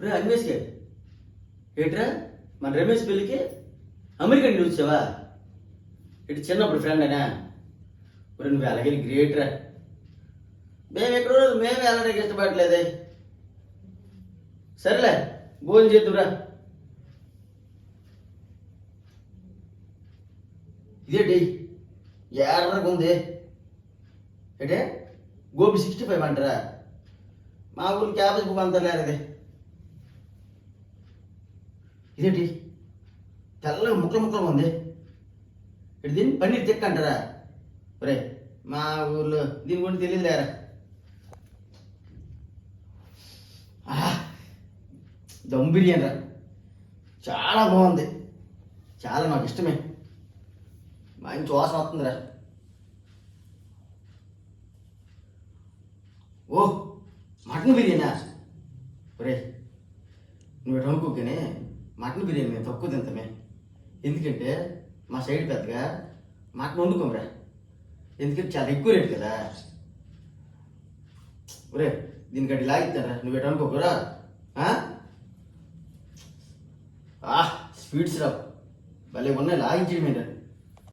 రే అన్వేష్కే ఏట్రా మన రమేష్ పెళ్ళికి అమెరికా నుండి వచ్చావా? ఇటు చిన్నప్పుడు ఫ్రెండ్ అయినా మరి నువ్వు అలాగే గ్రేట్ రా. మేము ఎక్కడో మేమే వెళ్ళడానికి ఇష్టపడలేదే. సరేలే భోజనం చేద్దురా. ఇదేంటి ఎర్రగా ఉంది అంటే గోబీ 65 అంటారా? మా ఊరు క్యాబేజ్ పువ్వు అంతా లేదే. ఇదేంటి తెల్లగా ముక్కలు ముక్కలు ఉంది. ఇటు దీన్ని పన్నీర్ తిక్క అంటారా? ఒరే మా ఊర్లో దీని గురించి తెలియదు లేరా. దమ్ బిర్యానీ రా, చాలా బాగుంది, చాలా నాకు ఇష్టమే. మంచి వాసన వస్తుందిరా. ఓ మటన్ బిర్యానా? ఒరే నువ్వు ఎటు అనుకోకనే మటన్ బిర్యానీ మేము తక్కువ తింటామే. ఎందుకంటే మా సైడ్ పెద్దగా మటన్ వండుకోమరా, ఎందుకంటే చాలా ఎక్కువ రేటు కదా. ఒరే దీనికంటే లాగిస్తారా, నువ్వు ఎటు అనుకోకురా. స్వీట్స్ రా భలే ఉన్నాయి, లాగించేయమేరా.